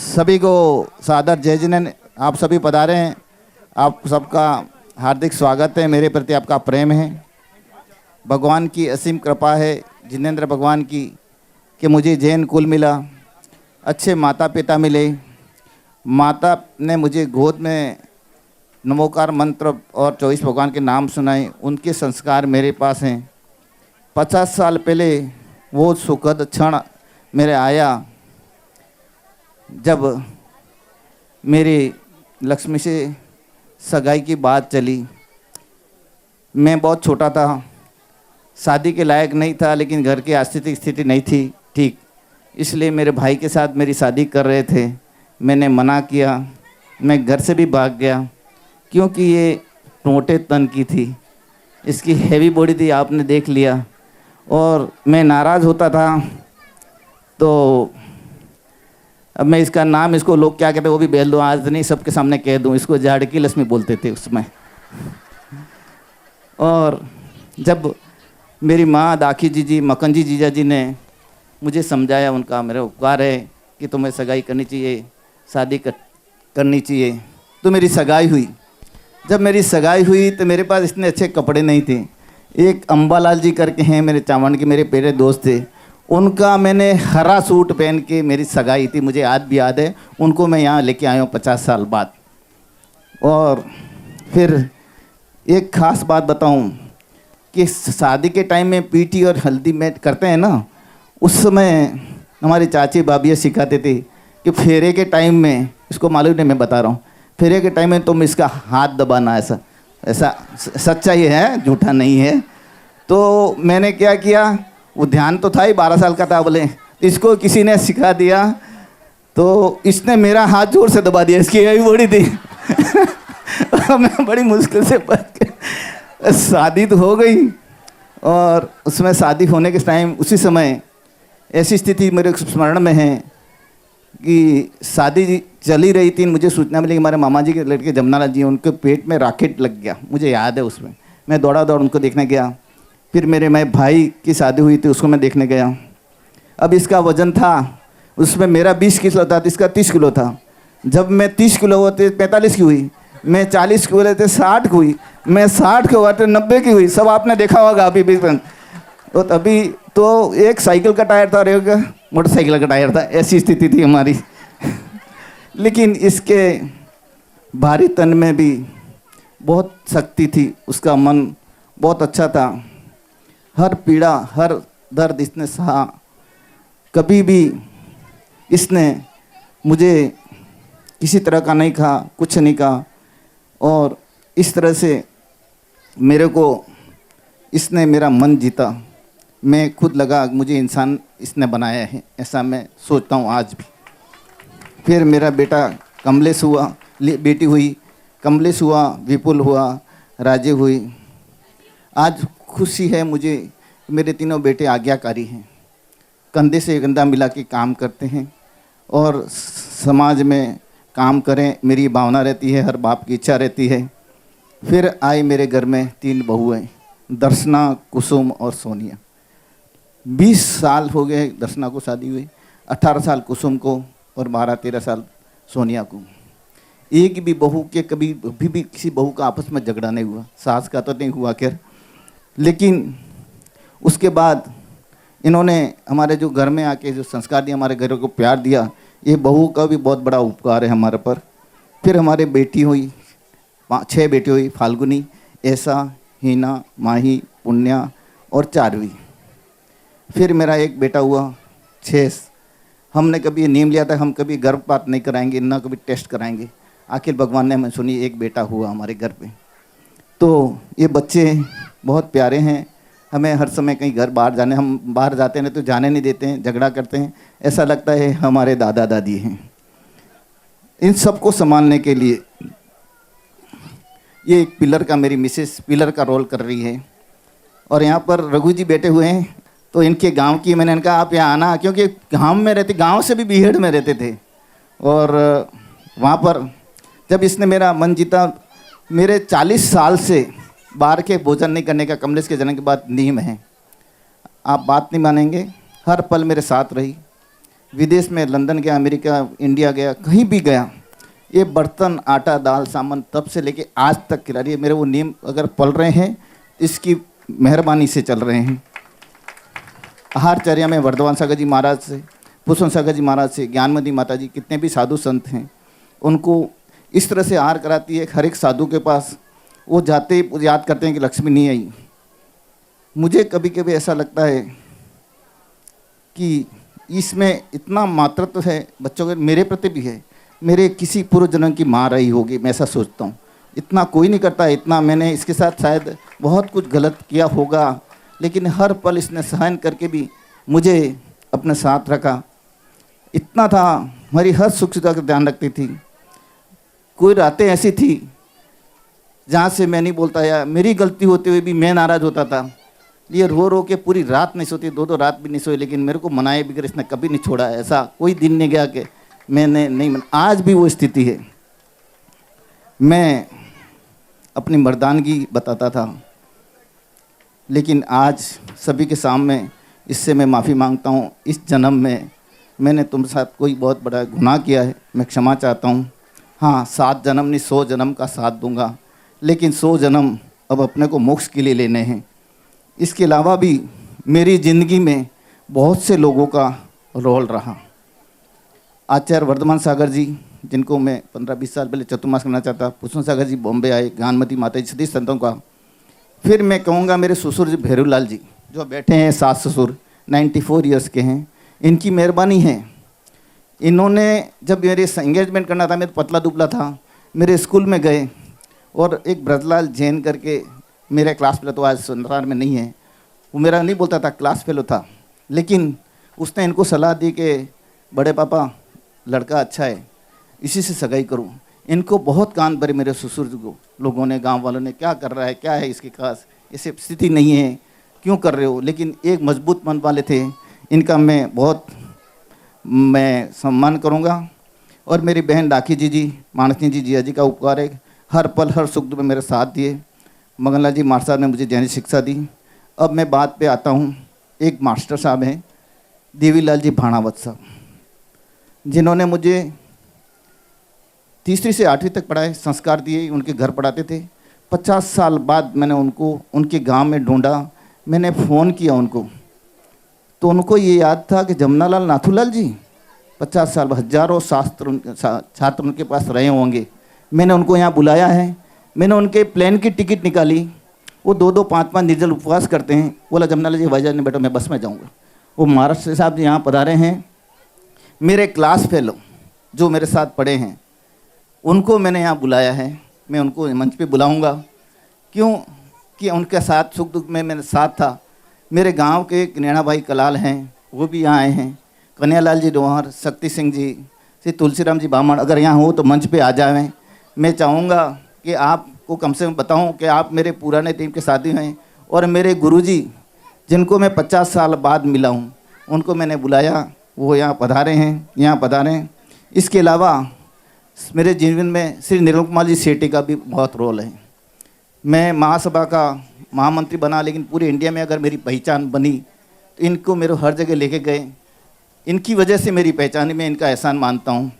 सभी को सादर जय जिनेंद्र। आप सभी पधारे हैं, आप सबका हार्दिक स्वागत है। मेरे प्रति आपका प्रेम है, भगवान की असीम कृपा है, जिनेंद्र भगवान की, कि मुझे जैन कुल मिला, अच्छे माता पिता मिले। माता ने मुझे गोद में नमोकार मंत्र और 24 भगवान के नाम सुनाए, उनके संस्कार मेरे पास हैं। 50 साल पहले वो सुखद क्षण मेरे आया जब मेरी लक्ष्मी से सगाई की बात चली। मैं बहुत छोटा था, शादी के लायक नहीं था, लेकिन घर की आर्थिक स्थिति नहीं थी ठीक, इसलिए मेरे भाई के साथ मेरी शादी कर रहे थे। मैंने मना किया, मैं घर से भी भाग गया, क्योंकि ये मोटे तन की थी, इसकी हैवी बॉडी थी, आपने देख लिया। और मैं नाराज़ होता था, तो अब मैं इसका नाम, इसको लोग क्या कहते हैं वो भी बेल दूँ, आज नहीं सबके सामने कह दूँ, इसको झाड़ की लक्ष्मी बोलते थे उसमें। और जब मेरी माँ दाखी जी मकनजी जीजा जी ने मुझे समझाया, उनका मेरा उपकार है कि तुम्हें सगाई करनी चाहिए, शादी करनी चाहिए, तो मेरी सगाई हुई। जब मेरी सगाई हुई तो मेरे पास इतने अच्छे कपड़े नहीं थे। एक अंबालाल जी करके हैं मेरे चावंड के, मेरे प्यारे दोस्त थे, उनका मैंने हरा सूट पहन के, मेरी सगाई थी, मुझे आज भी याद है, उनको मैं यहाँ लेके आया हूँ 50 साल बाद। और फिर एक ख़ास बात बताऊँ कि शादी के टाइम में पीटी और हल्दी में करते हैं ना, उस समय हमारी चाची भाभी सिखाते थे कि फेरे के टाइम में, इसको मालूम नहीं मैं बता रहा हूँ, फेरे के टाइम में तुम इसका हाथ दबाना, ऐसा ऐसा सच्चाई है, झूठा नहीं है। तो मैंने क्या किया, वो ध्यान तो था ही, 12 साल का था, बोले इसको किसी ने सिखा दिया, तो इसने मेरा हाथ जोर से दबा दिया, इसकी यही बड़ी थी। मैं बड़ी मुश्किल से बच के शादी तो हो गई। और उसमें शादी होने के टाइम, उसी समय ऐसी स्थिति मेरे स्मरण में है कि शादी चली रही थी, मुझे सूचना मिली कि हमारे मामा जी के लड़के जमनालाल जी, उनके पेट में रॉकेट लग गया, मुझे याद है उसमें। मैं दौड़ा उनको देखने गया। फिर मेरे भाई की शादी हुई थी, उसको मैं देखने गया। अब इसका वज़न था, उसमें मेरा 20 किलो था, इसका 30 किलो था। जब मैं 30 किलो होते 45 की हुई, मैं 40 की हुए थे 60 की हुई, मैं 60 के हुआ थे 90 की हुई, सब आपने देखा होगा अभी भी। तो तभी तो एक साइकिल का टायर था और एक मोटरसाइकिल का टायर था, ऐसी स्थिति थी हमारी। लेकिन इसके भारी तन में भी बहुत शक्ति थी, उसका मन बहुत अच्छा था। हर पीड़ा, हर दर्द इसने सहा, कभी भी इसने मुझे किसी तरह का नहीं कहा, कुछ नहीं कहा। और इस तरह से मेरे को इसने मेरा मन जीता। मैं खुद लगा मुझे इंसान इसने बनाया है, ऐसा मैं सोचता हूँ आज भी। फिर मेरा बेटा कमलेश हुआ, बेटी हुई, कमलेश हुआ, विपुल हुआ, राजे हुई। आज खुशी है मुझे, मेरे तीनों बेटे आज्ञाकारी हैं, कंधे से कंधा मिला के काम करते हैं और समाज में काम करें, मेरी भावना रहती है, हर बाप की इच्छा रहती है। फिर आई मेरे घर में 3 बहुएं, दर्शना, कुसुम और सोनिया। 20 साल हो गए दर्शना को शादी हुई, 18 साल कुसुम को और 12-13 साल सोनिया को। एक भी बहू के कभी भी किसी बहू का आपस में झगड़ा नहीं हुआ, सास का तो नहीं हुआ खैर। लेकिन उसके बाद इन्होंने हमारे जो घर में आके जो संस्कार दिया, हमारे घरों को प्यार दिया, ये बहू का भी बहुत बड़ा उपकार है हमारे पर। फिर हमारे बेटी हुई, 6 बेटी हुई, फाल्गुनी, ऐसा, हीना, माही, पुण्या और चारवी। फिर मेरा एक बेटा हुआ, 6। हमने कभी ये नियम लिया था, हम कभी गर्भपात नहीं कराएंगे, ना कभी टेस्ट कराएंगे। आखिर भगवान ने हमें सुनी, एक बेटा हुआ हमारे घर पे। तो ये बच्चे बहुत प्यारे हैं। हमें हर समय कहीं घर बाहर जाने, हम बाहर जाते हैं तो जाने नहीं देते हैं, झगड़ा करते हैं, ऐसा लगता है हमारे दादा दादी हैं। इन सबको संभालने के लिए ये एक पिलर का, मेरी मिसेस पिलर का रोल कर रही है। और यहाँ पर रघु जी बैठे हुए हैं, तो इनके गांव की, मैंने इनका आप यहाँ आना, क्योंकि गांव में रहते, गांव से भी बीहड़ में रहते थे। और वहाँ पर जब इसने मेरा मन जीता, मेरे 40 साल से बाहर के भोजन नहीं करने का कमलेश के जन्म के बाद नियम है। आप बात नहीं मानेंगे, हर पल मेरे साथ रही, विदेश में लंदन गया, अमेरिका, इंडिया गया, कहीं भी गया, ये बर्तन, आटा, दाल, सामान तब से लेके आज तक खिला रही है। मेरे वो नियम अगर पल रहे हैं, इसकी मेहरबानी से चल रहे हैं। आहारचर्या में वर्धमान सागर जी महाराज से, पुष्पन सागर जी महाराज से, ज्ञानमती माता जी, कितने भी साधु संत हैं, उनको इस तरह से आहार कराती है। हर एक साधु के पास वो जाते याद करते हैं कि लक्ष्मी नहीं आई। मुझे कभी कभी ऐसा लगता है कि इसमें इतना मातृत्व है बच्चों के, मेरे प्रति भी है, मेरे किसी पूर्व जन्म की माँ रही होगी, मैं ऐसा सोचता हूँ। इतना कोई नहीं करता, इतना मैंने इसके साथ शायद बहुत कुछ गलत किया होगा, लेकिन हर पल इसने सहन करके भी मुझे अपने साथ रखा। इतना था, हमारी हर सुख सुविधा का ध्यान रखती थी। कोई रातें ऐसी थी जहाँ से मैं नहीं बोलता, या मेरी गलती होते हुए भी मैं नाराज़ होता था, ये रो रो के पूरी रात नहीं सोती, 2-2 रात भी नहीं सोई, लेकिन मेरे को मनाए बगैर इसने कभी नहीं छोड़ा। ऐसा कोई दिन नहीं गया कि मैंने नहीं आज भी वो स्थिति है। मैं अपनी मर्दानगी बताता था, लेकिन आज सभी के सामने इससे मैं माफ़ी मांगता हूँ। इस जन्म में मैंने तुम्हारे साथ कोई बहुत बड़ा गुनाह किया है, मैं क्षमा चाहता हूँ। हाँ, 7 जन्म नहीं 100 जन्म का साथ दूंगा, लेकिन 100 जन्म अब अपने को मोक्ष के लिए लेने हैं। इसके अलावा भी मेरी ज़िंदगी में बहुत से लोगों का रोल रहा। आचार्य वर्धमान सागर जी, जिनको मैं 15-20 साल पहले चतुर्मास करना चाहता, पुष्पन सागर जी बॉम्बे आए, ज्ञानमती माता जी, सदी संतों का। फिर मैं कहूँगा मेरे ससुर जी भैरूलाल जी जो बैठे हैं, सास ससुर 94 ईयर्स के हैं, इनकी मेहरबानी है। इन्होंने जब मेरे एंगेजमेंट करना था, मैं पतला दुबला था, मेरे स्कूल में गए और एक ब्रजलाल जैन करके मेरा क्लास फेलो, तो आज संसार में नहीं है, वो मेरा नहीं बोलता था, क्लास फेलो था, लेकिन उसने इनको सलाह दी कि बड़े पापा लड़का अच्छा है, इसी से सगाई करूं। इनको बहुत कान भरे मेरे ससुर को लोगों ने, गांव वालों ने, क्या कर रहा है, क्या है इसके खास, ऐसी स्थिति नहीं है, क्यों कर रहे हो। लेकिन एक मजबूत मन वाले थे, इनका मैं सम्मान करूंगा। और मेरी बहन राखी जी, मानसी जी, जिया जी का उपकार है, हर पल हर सुख दुख में मेरे साथ दिए। मगनलाल जी मास्टर साहब ने मुझे जैनी शिक्षा दी। अब मैं बात पे आता हूँ। एक मास्टर साहब हैं देवीलाल जी भाणावत साहब, जिन्होंने मुझे 3री से 8वीं तक पढ़ाए, संस्कार दिए, उनके घर पढ़ाते थे। 50 साल बाद मैंने उनको उनके गांव में ढूंढा, मैंने फ़ोन किया उनको, तो उनको ये याद था कि जमुनालाल नाथूलाल जी 50 साल, हजारों छात्र उनके पास रहे होंगे। मैंने उनको यहाँ बुलाया है, मैंने उनके प्लेन की टिकट निकाली। वो 2-2, 5-5 निर्जल उपवास करते हैं। बोला जमुनालाल जी वाइजैक ने बैठो, मैं बस में जाऊँगा। वो महाराष्ट्र साहब जी यहाँ पधारे हैं। मेरे क्लास फेलो जो मेरे साथ पढ़े हैं, उनको मैंने यहाँ बुलाया है। मैं उनको मंच पे बुलाऊंगा, क्यों कि उनके साथ सुख दुख में मेरे साथ था। मेरे गांव के नैना भाई कलाल हैं, वो भी यहाँ आए हैं। कन्हैयालाल जी डोहर, शक्ति सिंह जी, श्री तुलसीराम जी बामण, अगर यहाँ हो तो मंच पे आ जाएं। मैं चाहूँगा कि आपको कम से कम बताऊँ कि आप मेरे पुराने टीम के साथी हैं, और मेरे गुरुजी जिनको मैं 50 साल बाद मिला हूँ, उनको मैंने बुलाया, वो यहाँ पधारे हैं, यहाँ पधारें। इसके अलावा मेरे जीवन में श्री निर्मल कुमार जी सेठी का भी बहुत रोल है। मैं महासभा का महामंत्री बना, लेकिन पूरे इंडिया में अगर मेरी पहचान बनी तो इनको मेरे हर जगह लेके गए। इनकी वजह से मेरी पहचान में इनका एहसान मानता हूँ।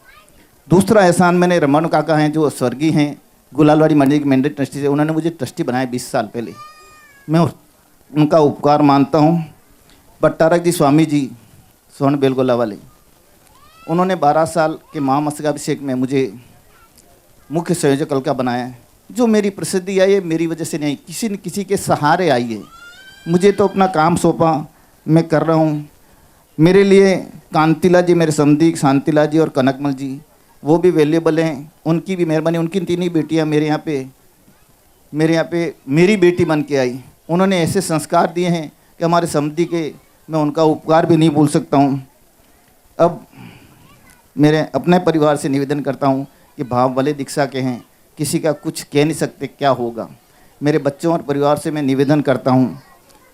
दूसरा एहसान मैंने रमन काका हैं जो स्वर्गीय हैं, गुलालवाड़ी मंडी के मैंडेट ट्रस्टी से, उन्होंने मुझे ट्रस्टी बनाया 20 साल पहले, मैं उनका उपकार मानता हूँ। भट्टारक जी स्वामी जी स्वर्ण बेलगोला वाले, उन्होंने 12 साल के महामस्तकाभिषेक में मुझे मुख्य संयोजक हल्का बनाया है। जो मेरी प्रसिद्धि आई है मेरी वजह से नहीं, किसी न किसी के सहारे आई है। मुझे तो अपना काम सौंपा, मैं कर रहा हूँ। मेरे लिए कांतिला जी, मेरे समधी शांतिला जी और कनकमल जी, वो भी वैल्यूएबल हैं। उनकी भी मेहरबानी, उनकी 3 ही बेटियाँ मेरे यहाँ पे मेरी बेटी बन के आई। उन्होंने ऐसे संस्कार दिए हैं कि हमारे समधी के, मैं उनका उपकार भी नहीं भूल सकता हूँ। अब मेरे अपने परिवार से निवेदन करता हूँ कि भाव वाले दीक्षा के हैं, किसी का कुछ कह नहीं सकते क्या होगा। मेरे बच्चों और परिवार से मैं निवेदन करता हूँ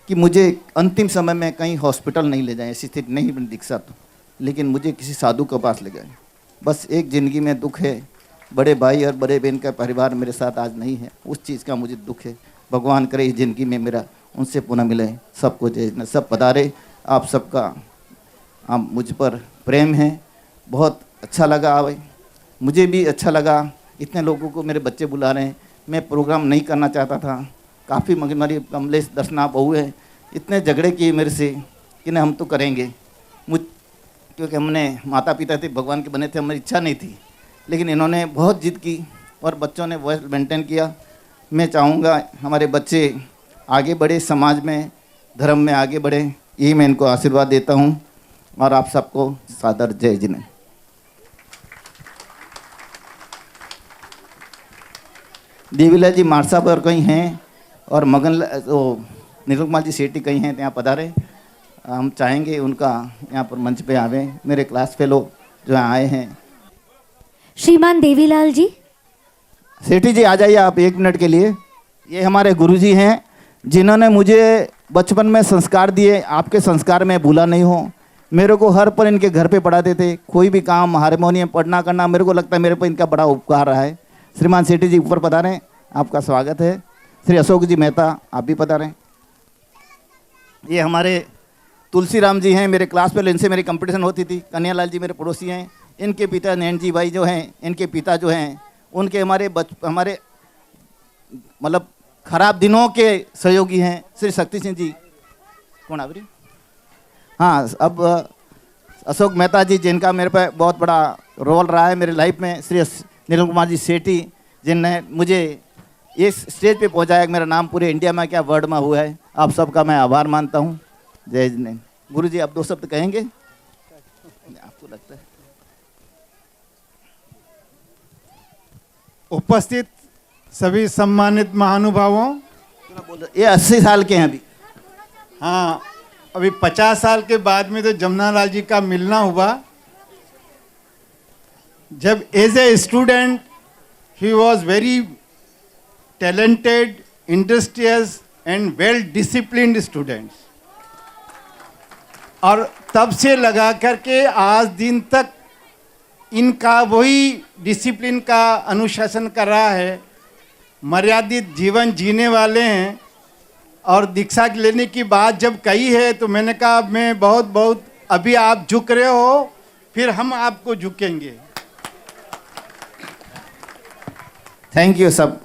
कि मुझे अंतिम समय में कहीं हॉस्पिटल नहीं ले जाएं, ऐसी स्थिति नहीं बनी दीक्षा तो, लेकिन मुझे किसी साधु के पास ले जाएं। बस एक ज़िंदगी में दुख है, बड़े भाई और बड़े बहन का परिवार मेरे साथ आज नहीं है, उस चीज़ का मुझे दुख है। भगवान करे इस ज़िंदगी में मेरा उनसे पुनः मिले। सबको जय, सब पधारे। आप सबका आप मुझ पर प्रेम है। बहुत अच्छा लगा भाई, मुझे भी अच्छा लगा। इतने लोगों को मेरे बच्चे बुला रहे हैं। मैं प्रोग्राम नहीं करना चाहता था, काफ़ी मेरी कमलेश दर्शना बहू है, इतने झगड़े किए मेरे से कि नहीं हम तो करेंगे। क्योंकि हमने माता पिता थे, भगवान के बने थे, हमारी इच्छा नहीं थी, लेकिन इन्होंने बहुत जिद की और बच्चों ने वॉइस मेंटेन किया। मैं चाहूँगा हमारे बच्चे आगे बढ़े, समाज में धर्म में आगे बढ़े, यही मैं इनको आशीर्वाद देता हूँ। और आप सबको सादर जय जिने। देवीलाल जी मार साहब और कहीं हैं, और मगन नीरज कुमार जी सेठी कहीं हैं, यहाँ पधारे। हम चाहेंगे उनका यहाँ पर मंच पे आवे, मेरे क्लास फेलो जो यहाँ आए हैं। श्रीमान देवीलाल जी। सेठी जी आ जाइए आप 1 मिनट के लिए। ये हमारे गुरुजी हैं जिन्होंने मुझे बचपन में संस्कार दिए। आपके संस्कार में भूला नहीं हूँ। मेरे को हर पल इनके घर पे पढ़ाते थे, कोई भी काम हारमोनियम पढ़ना करना, मेरे को लगता है मेरे पर इनका बड़ा उपकार रहा है। श्रीमान सेठी जी ऊपर पधारें, आपका स्वागत है। श्री अशोक जी मेहता आप भी पधारें। ये हमारे तुलसीराम जी हैं, मेरे क्लास फेलो, इनसे मेरी कंपटीशन होती थी। कन्हैयालाल जी मेरे पड़ोसी हैं। इनके पिता नैन जी भाई जो हैं, इनके पिता जो हैं उनके हमारे मतलब खराब दिनों के सहयोगी हैं श्री शक्ति सिंह जी। कौन आवरी? हाँ, अब अशोक मेहता जी जिनका मेरे पे बहुत बड़ा रोल रहा है मेरी लाइफ में। श्री नीरज कुमार जी सेठी जिनने मुझे इस स्टेज पे पहुंचाया, मेरा नाम पूरे इंडिया में क्या वर्ल्ड में हुआ है। आप सबका मैं आभार मानता हूँ। जय जिने। गुरु जी आप 2 शब्द कहेंगे? आपको लगता है? उपस्थित सभी सम्मानित महानुभावों, ये 80 साल के हैं अभी। हाँ, अभी 50 साल के बाद में तो जमुना लाल जी का मिलना हुआ। जब as a student he was very talented, industrious and well disciplined students, और तब से लगा करके आज दिन तक इनका वही डिसिप्लिन का अनुशासन कर रहा है। मर्यादित जीवन जीने वाले हैं। और दीक्षा लेने की बात जब कही है तो मैंने कहा मैं बहुत अभी आप झुक रहे हो, फिर हम आपको झुकेंगे। थैंक यू सब।